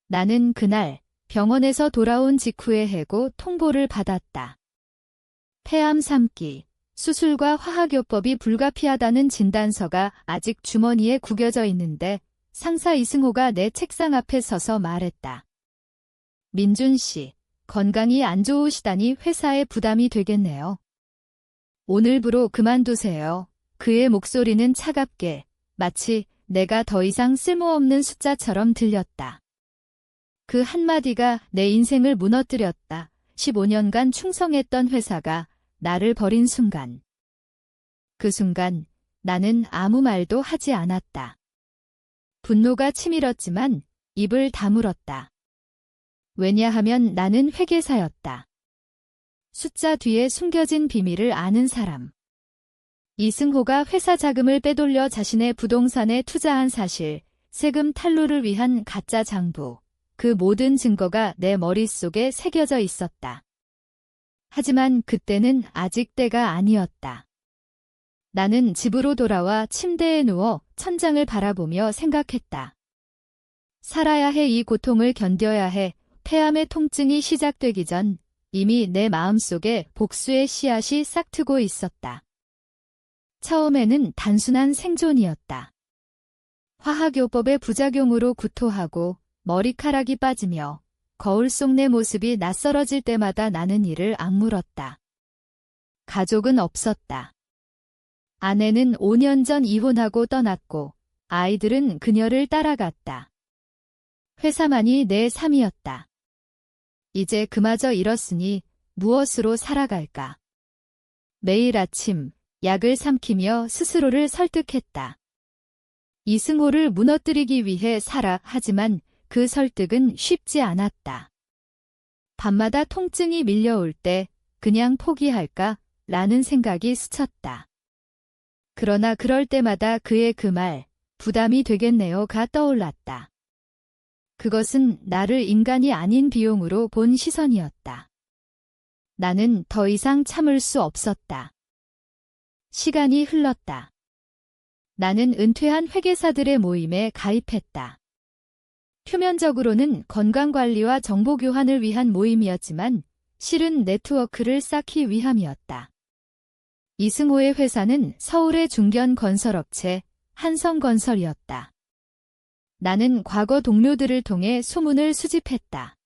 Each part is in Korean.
나는 그날 병원에서 돌아온 직후에 해고 통보를 받았다. 폐암 3기, 수술과 화학요법이 불가피하다는 진단서가 아직 주머니에 구겨져 있는데 상사 이승호가 내 책상 앞에 서서 말했다. 민준 씨, 건강이 안 좋으시다니 회사에 부담이 되겠네요. 오늘부로 그만두세요. 그의 목소리는 차갑게, 마치 내가 더 이상 쓸모없는 숫자처럼 들렸다. 그 한마디가 내 인생을 무너뜨렸다. 15년간 충성했던 회사가 나를 버린 순간. 그 순간 나는 아무 말도 하지 않았다. 분노가 치밀었지만 입을 다물었다. 왜냐하면 나는 회계사였다. 숫자 뒤에 숨겨진 비밀을 아는 사람. 이승호가 회사 자금을 빼돌려 자신의 부동산에 투자한 사실, 세금 탈루를 위한 가짜 장부, 그 모든 증거가 내 머릿속에 새겨져 있었다. 하지만 그때는 아직 때가 아니었다. 나는 집으로 돌아와 침대에 누워 천장을 바라보며 생각했다. 살아야 해, 이 고통을 견뎌야 해. 폐암의 통증이 시작되기 전 이미 내 마음속에 복수의 씨앗이 싹트고 있었다. 처음에는 단순한 생존이었다. 화학요법의 부작용으로 구토하고 머리카락이 빠지며 거울 속 내 모습이 낯설어질 때마다 나는 이를 악물었다. 가족은 없었다. 아내는 5년 전 이혼하고 떠났고 아이들은 그녀를 따라갔다. 회사만이 내 삶이었다. 이제 그마저 잃었으니 무엇으로 살아갈까? 매일 아침 약을 삼키며 스스로를 설득했다. 이승호를 무너뜨리기 위해 살아. 하지만 그 설득은 쉽지 않았다. 밤마다 통증이 밀려올 때 그냥 포기할까? 라는 생각이 스쳤다. 그러나 그럴 때마다 그의 그 말, 부담이 되겠네요가 떠올랐다. 그것은 나를 인간이 아닌 비용으로 본 시선이었다. 나는 더 이상 참을 수 없었다. 시간이 흘렀다. 나는 은퇴한 회계사들의 모임에 가입했다. 표면적으로는 건강관리와 정보교환을 위한 모임이었지만 실은 네트워크를 쌓기 위함이었다. 이승호의 회사는 서울의 중견 건설업체 한성건설이었다. 나는 과거 동료들을 통해 소문을 수집했다.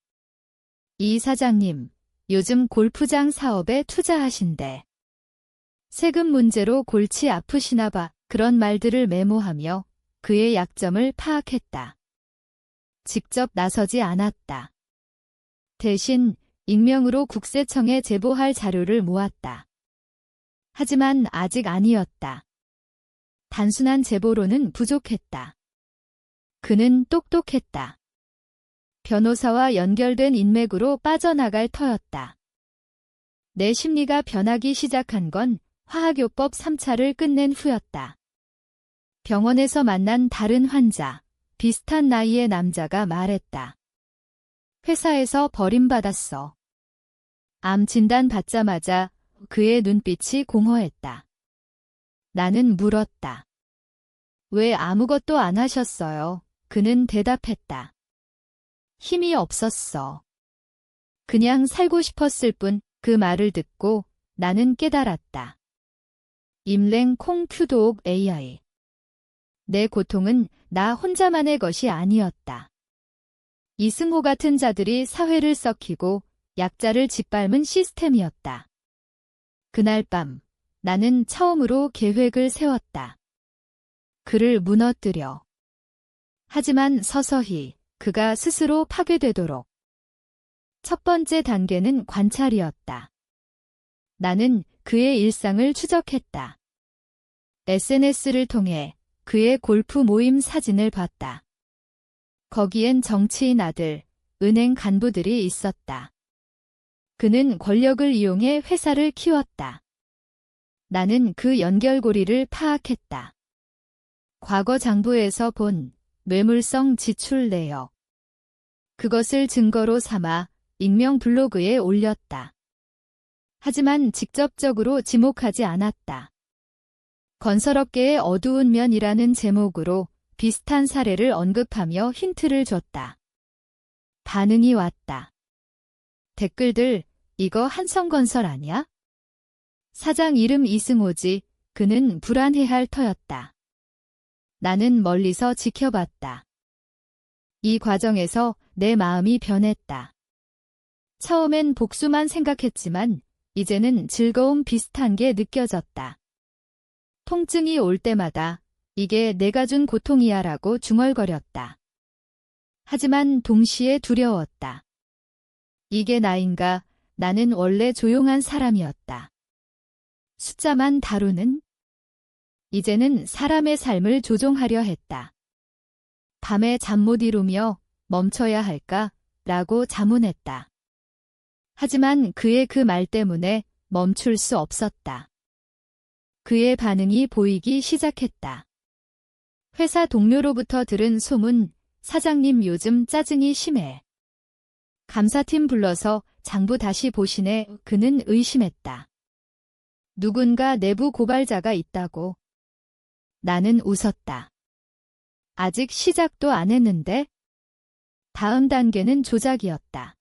이 사장님, 요즘 골프장 사업에 투자하신대. 세금 문제로 골치 아프시나 봐. 그런 말들을 메모하며 그의 약점을 파악했다. 직접 나서지 않았다. 대신 익명으로 국세청에 제보할 자료를 모았다. 하지만 아직 아니었다. 단순한 제보로는 부족했다. 그는 똑똑했다. 변호사와 연결된 인맥으로 빠져나갈 터였다. 내 심리가 변하기 시작한 건 화학요법 3차를 끝낸 후였다. 병원에서 만난 다른 환자, 비슷한 나이의 남자가 말했다. 회사에서 버림받았어. 암 진단 받자마자 그의 눈빛이 공허했다. 나는 물었다. 왜 아무것도 안 하셨어요? 그는 대답했다. 힘이 없었어. 그냥 살고 싶었을 뿐. 그 말을 듣고 나는 깨달았다. 임랭 콩큐도옥 AI. 내 고통은 나 혼자만의 것이 아니었다. 이승호 같은 자들이 사회를 썩히고 약자를 짓밟은 시스템이었다. 그날 밤 나는 처음으로 계획을 세웠다. 그를 무너뜨려. 하지만 서서히 그가 스스로 파괴되도록. 첫 번째 단계는 관찰이었다. 나는 그의 일상을 추적했다. SNS를 통해 그의 골프 모임 사진을 봤다. 거기엔 정치인 아들, 은행 간부들이 있었다. 그는 권력을 이용해 회사를 키웠다. 나는 그 연결고리를 파악했다. 과거 장부에서 본 뇌물성 지출 내역. 그것을 증거로 삼아 익명 블로그에 올렸다. 하지만 직접적으로 지목하지 않았다. 건설업계의 어두운 면이라는 제목으로 비슷한 사례를 언급하며 힌트를 줬다. 반응이 왔다. 댓글들, 이거 한성건설 아니야? 사장 이름 이승호지. 그는 불안해할 터였다. 나는 멀리서 지켜봤다. 이 과정에서 내 마음이 변했다. 처음엔 복수만 생각했지만 이제는 즐거움 비슷한 게 느껴졌다. 통증이 올 때마다 이게 내가 준 고통이야 라고 중얼거렸다. 하지만 동시에 두려웠다. 이게 나인가? 나는 원래 조용한 사람이었다. 숫자만 다루는? 이제는 사람의 삶을 조종하려 했다. 밤에 잠 못 이루며 멈춰야 할까? 라고 자문했다. 하지만 그의 그 말 때문에 멈출 수 없었다. 그의 반응이 보이기 시작했다. 회사 동료로부터 들은 소문, 사장님 요즘 짜증이 심해. 감사팀 불러서 장부 다시 보시네. 그는 의심했다. 누군가 내부 고발자가 있다고. 나는 웃었다. 아직 시작도 안 했는데? 다음 단계는 조작이었다.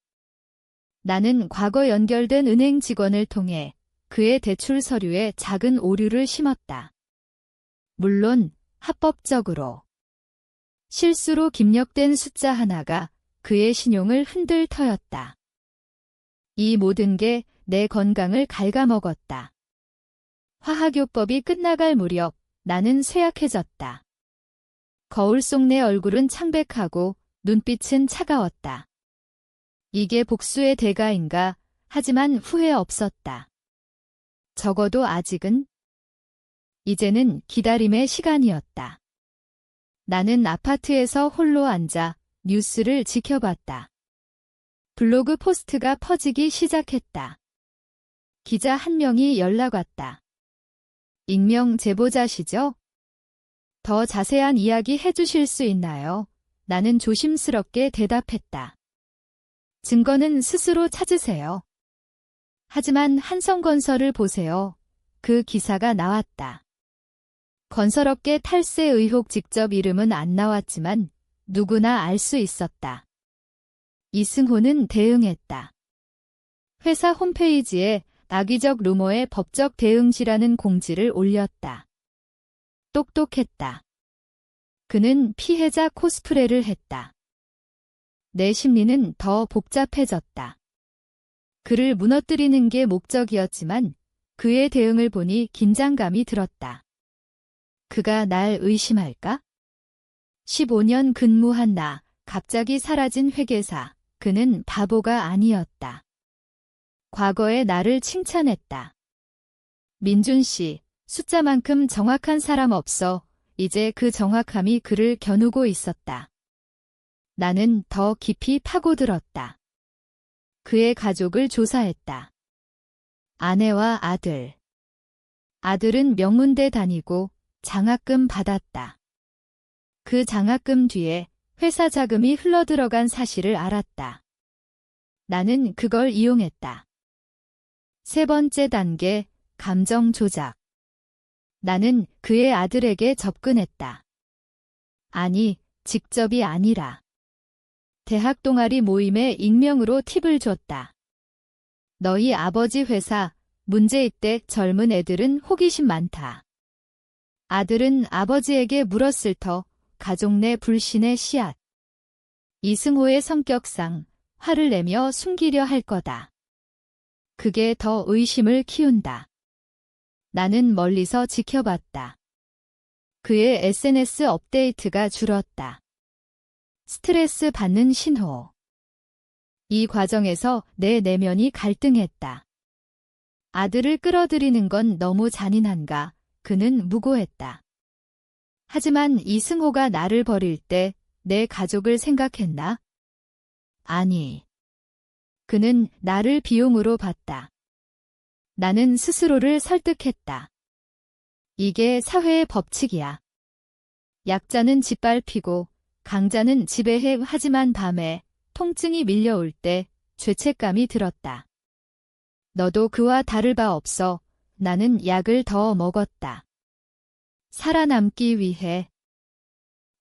나는 과거 연결된 은행 직원을 통해 그의 대출 서류에 작은 오류를 심었다. 물론 합법적으로. 실수로 입력된 숫자 하나가 그의 신용을 흔들 터였다. 이 모든 게 내 건강을 갉아먹었다. 화학요법이 끝나갈 무렵 나는 쇠약해졌다. 거울 속 내 얼굴은 창백하고 눈빛은 차가웠다. 이게 복수의 대가인가? 하지만 후회 없었다. 적어도 아직은. 이제는 기다림의 시간이었다. 나는 아파트에서 홀로 앉아 뉴스를 지켜봤다. 블로그 포스트가 퍼지기 시작했다. 기자 한 명이 연락 왔다. 익명 제보자시죠? 더 자세한 이야기 해주실 수 있나요? 나는 조심스럽게 대답했다. 증거는 스스로 찾으세요. 하지만 한성건설을 보세요. 그 기사가 나왔다. 건설업계 탈세 의혹 직접 이름은 안 나왔지만 누구나 알 수 있었다. 이승호는 대응했다. 회사 홈페이지에 악의적 루머의 법적 대응지라는 공지를 올렸다. 똑똑했다. 그는 피해자 코스프레를 했다. 내 심리는 더 복잡해졌다. 그를 무너뜨리는 게 목적이었지만 그의 대응을 보니 긴장감이 들었다. 그가 날 의심할까? 15년 근무한 나, 갑자기 사라진 회계사, 그는 바보가 아니었다. 과거의 나를 칭찬했다. 민준 씨, 숫자만큼 정확한 사람 없어. 이제 그 정확함이 그를 겨누고 있었다. 나는 더 깊이 파고들었다. 그의 가족을 조사했다. 아내와 아들. 아들은 명문대 다니고 장학금 받았다. 그 장학금 뒤에 회사 자금이 흘러들어간 사실을 알았다. 나는 그걸 이용했다. 세 번째 단계, 감정 조작. 나는 그의 아들에게 접근했다. 아니, 직접이 아니라. 대학 동아리 모임에 익명으로 팁을 줬다. 너희 아버지 회사, 문제 있대. 젊은 애들은 호기심 많다. 아들은 아버지에게 물었을 터, 가족 내 불신의 씨앗. 이승호의 성격상 화를 내며 숨기려 할 거다. 그게 더 의심을 키운다. 나는 멀리서 지켜봤다. 그의 SNS 업데이트가 줄었다. 스트레스 받는 신호. 이 과정에서 내 내면이 갈등했다. 아들을 끌어들이는 건 너무 잔인한가? 그는 무고했다. 하지만 이승호가 나를 버릴 때 내 가족을 생각했나? 아니. 그는 나를 비용으로 봤다. 나는 스스로를 설득했다. 이게 사회의 법칙이야. 약자는 짓밟히고 강자는 지배해. 하지만 밤에 통증이 밀려올 때 죄책감이 들었다. 너도 그와 다를 바 없어. 나는 약을 더 먹었다. 살아남기 위해.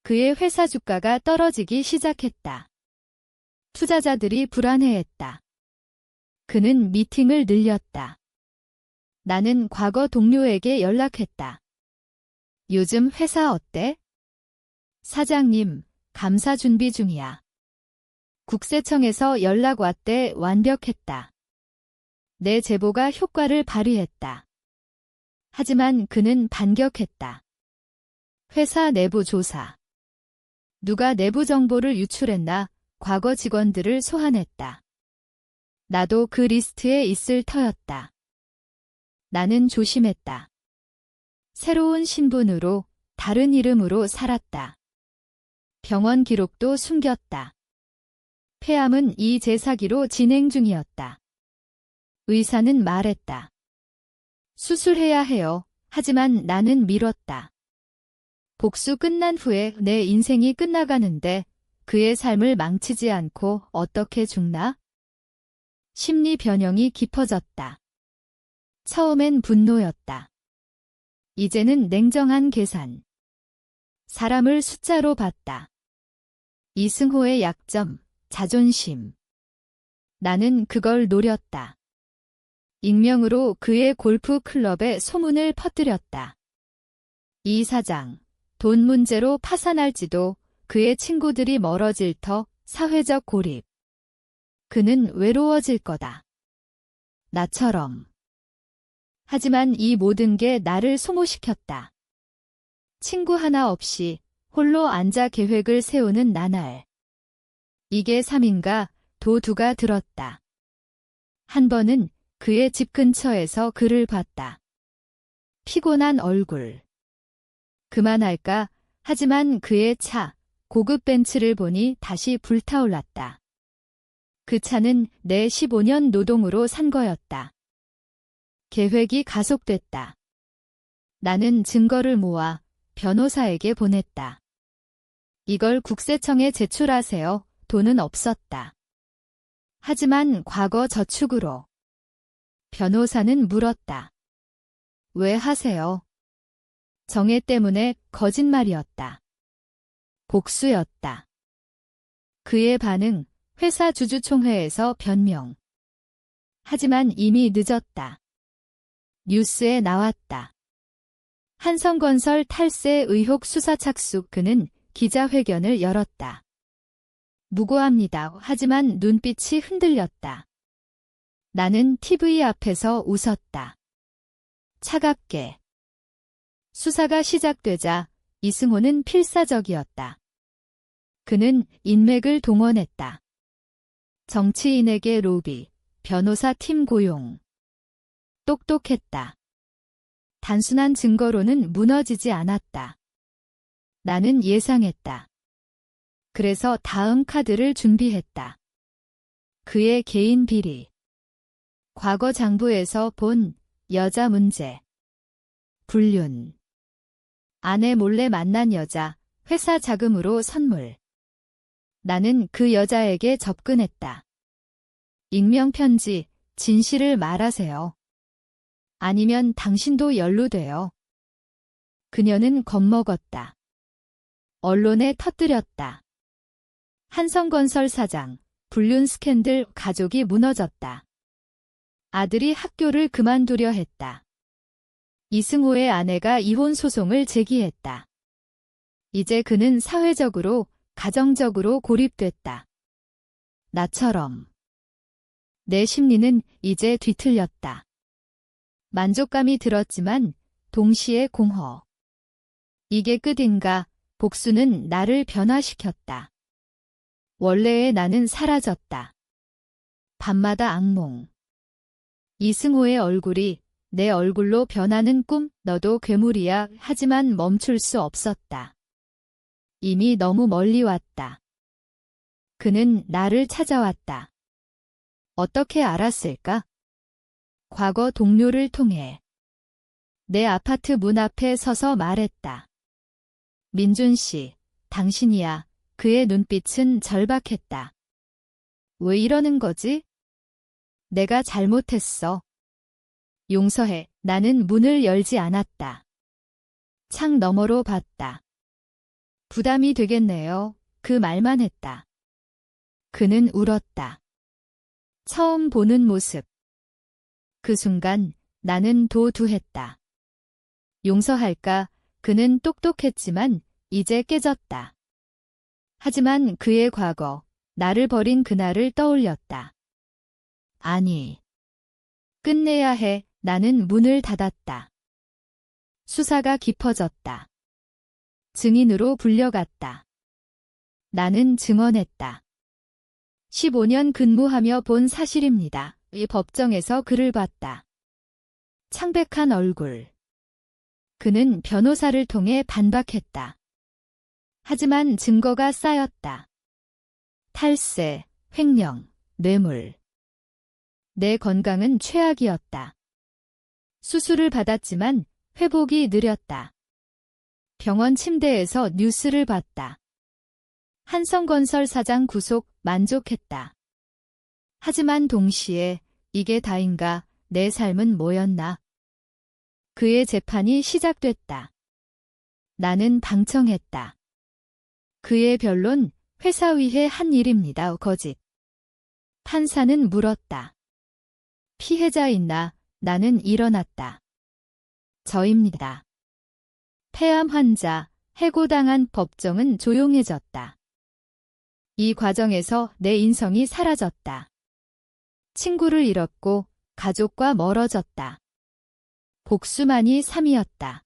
그의 회사 주가가 떨어지기 시작했다. 투자자들이 불안해했다. 그는 미팅을 늘렸다. 나는 과거 동료에게 연락했다. 요즘 회사 어때? 사장님, 감사 준비 중이야. 국세청에서 연락 왔대. 완벽했다. 내 제보가 효과를 발휘했다. 하지만 그는 반격했다. 회사 내부 조사. 누가 내부 정보를 유출했나? 과거 직원들을 소환했다. 나도 그 리스트에 있을 터였다. 나는 조심했다. 새로운 신분으로, 다른 이름으로 살았다. 병원 기록도 숨겼다. 폐암은 이 제사기로 진행 중이었다. 의사는 말했다. 수술해야 해요. 하지만 나는 미뤘다. 복수 끝난 후에 내 인생이 끝나가는데 그의 삶을 망치지 않고 어떻게 죽나? 심리 변형이 깊어졌다. 처음엔 분노였다. 이제는 냉정한 계산. 사람을 숫자로 봤다. 이승호의 약점, 자존심. 나는 그걸 노렸다. 익명으로 그의 골프 클럽에 소문을 퍼뜨렸다. 이 사장, 돈 문제로 파산할지도, 그의 친구들이 멀어질 터, 사회적 고립. 그는 외로워질 거다. 나처럼. 하지만 이 모든 게 나를 소모시켰다. 친구 하나 없이 홀로 앉아 계획을 세우는 나날. 이게 3인가 도두가 들었다. 한 번은 그의 집 근처에서 그를 봤다. 피곤한 얼굴. 그만할까? 하지만 그의 차, 고급 벤츠를 보니 다시 불타올랐다. 그 차는 내 15년 노동으로 산 거였다. 계획이 가속됐다. 나는 증거를 모아 변호사에게 보냈다. 이걸 국세청에 제출하세요. 돈은 없었다. 하지만 과거 저축으로. 변호사는 물었다. 왜 하세요? 정해 때문에. 거짓말이었다. 복수였다. 그의 반응, 회사 주주총회에서 변명. 하지만 이미 늦었다. 뉴스에 나왔다. 한성건설 탈세 의혹 수사 착수. 그는 기자회견을 열었다. 무고합니다. 하지만 눈빛이 흔들렸다. 나는 TV 앞에서 웃었다. 차갑게. 수사가 시작되자 이승호는 필사적이었다. 그는 인맥을 동원했다. 정치인에게 로비, 변호사 팀 고용. 똑똑했다. 단순한 증거로는 무너지지 않았다. 나는 예상했다. 그래서 다음 카드를 준비했다. 그의 개인 비리. 과거 장부에서 본 여자 문제. 불륜. 아내 몰래 만난 여자, 회사 자금으로 선물. 나는 그 여자에게 접근했다. 익명 편지, 진실을 말하세요. 아니면 당신도 연루돼요. 그녀는 겁먹었다. 언론에 터뜨렸다. 한성건설 사장, 불륜 스캔들. 가족이 무너졌다. 아들이 학교를 그만두려 했다. 이승호의 아내가 이혼 소송을 제기했다. 이제 그는 사회적으로, 가정적으로 고립됐다. 나처럼. 내 심리는 이제 뒤틀렸다. 만족감이 들었지만 동시에 공허. 이게 끝인가? 복수는 나를 변화시켰다. 원래의 나는 사라졌다. 밤마다 악몽. 이승호의 얼굴이 내 얼굴로 변하는 꿈. 너도 괴물이야. 하지만 멈출 수 없었다. 이미 너무 멀리 왔다. 그는 나를 찾아왔다. 어떻게 알았을까? 과거 동료를 통해. 내 아파트 문 앞에 서서 말했다. 민준 씨, 당신이야. 그의 눈빛은 절박했다. 왜 이러는 거지? 내가 잘못했어. 용서해. 나는 문을 열지 않았다. 창 너머로 봤다. 부담이 되겠네요. 그 말만 했다. 그는 울었다. 처음 보는 모습. 그 순간 나는 도두했다. 용서할까? 그는 똑똑했지만 이제 깨졌다. 하지만 그의 과거, 나를 버린 그날을 떠올렸다. 아니. 끝내야 해. 나는 문을 닫았다. 수사가 깊어졌다. 증인으로 불려갔다. 나는 증언했다. 15년 근무하며 본 사실입니다. 이 법정에서 그를 봤다. 창백한 얼굴. 그는 변호사를 통해 반박했다. 하지만 증거가 쌓였다. 탈세, 횡령, 뇌물. 내 건강은 최악이었다. 수술을 받았지만 회복이 느렸다. 병원 침대에서 뉴스를 봤다. 한성건설 사장 구속, 만족했다. 하지만 동시에 이게 다인가, 내 삶은 뭐였나? 그의 재판이 시작됐다. 나는 방청했다. 그의 변론, 회사 위해 한 일입니다. 거짓. 판사는 물었다. 피해자 있나? 나는 일어났다. 저입니다. 폐암 환자, 해고당한 법정은 조용해졌다. 이 과정에서 내 인성이 사라졌다. 친구를 잃었고 가족과 멀어졌다. 복수만이 삶이었다.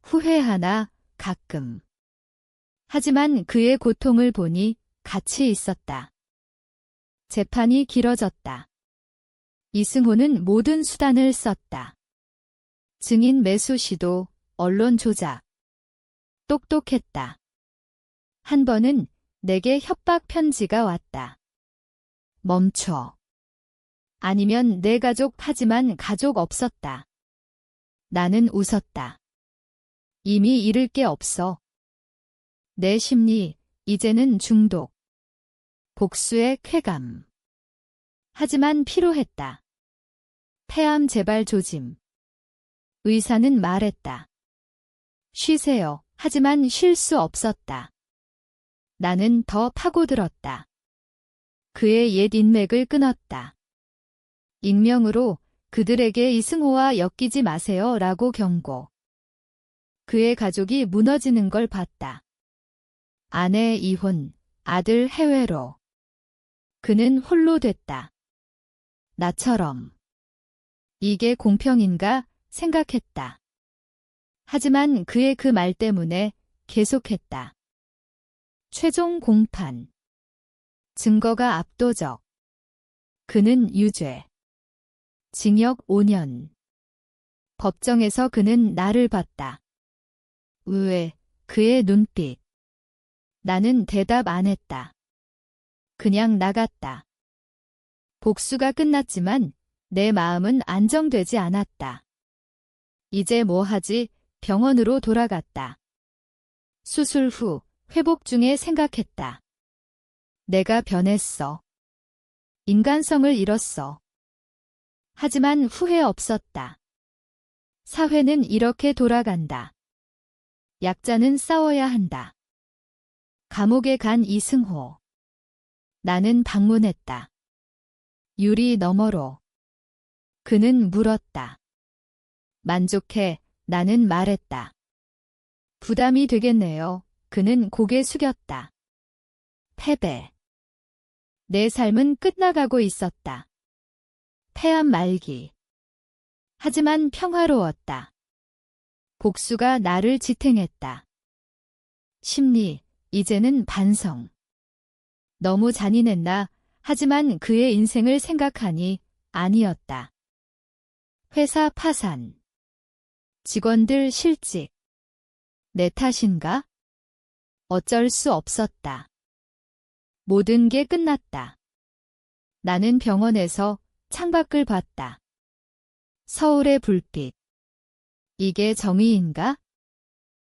후회하나, 가끔. 하지만 그의 고통을 보니 가치 있었다. 재판이 길어졌다. 이승호는 모든 수단을 썼다. 증인 매수 시도, 언론 조작. 똑똑했다. 한 번은 내게 협박 편지가 왔다. 멈춰. 아니면 내 가족. 하지만 가족 없었다. 나는 웃었다. 이미 잃을 게 없어. 내 심리, 이제는 중독. 복수의 쾌감. 하지만 피로했다. 폐암 재발 조짐. 의사는 말했다. 쉬세요. 하지만 쉴 수 없었다. 나는 더 파고들었다. 그의 옛 인맥을 끊었다. 익명으로 그들에게 이승호와 엮이지 마세요 라고 경고. 그의 가족이 무너지는 걸 봤다. 아내 이혼, 아들 해외로. 그는 홀로 됐다. 나처럼. 이게 공평인가 생각했다. 하지만 그의 그 말 때문에 계속했다. 최종 공판. 증거가 압도적. 그는 유죄. 징역 5년. 법정에서 그는 나를 봤다. 의외, 그의 눈빛. 나는 대답 안 했다. 그냥 나갔다. 복수가 끝났지만 내 마음은 안정되지 않았다. 이제 뭐 하지? 병원으로 돌아갔다. 수술 후 회복 중에 생각했다. 내가 변했어. 인간성을 잃었어. 하지만 후회 없었다. 사회는 이렇게 돌아간다. 약자는 싸워야 한다. 감옥에 간 이승호. 나는 방문했다. 유리 너머로. 그는 물었다. 만족해. 나는 말했다. 부담이 되겠네요. 그는 고개 숙였다. 패배. 내 삶은 끝나가고 있었다. 폐암 말기. 하지만 평화로웠다. 복수가 나를 지탱했다. 심리, 이제는 반성. 너무 잔인했나? 하지만 그의 인생을 생각하니 아니었다. 회사 파산. 직원들 실직. 내 탓인가? 어쩔 수 없었다. 모든 게 끝났다. 나는 병원에서 창밖을 봤다. 서울의 불빛. 이게 정의인가?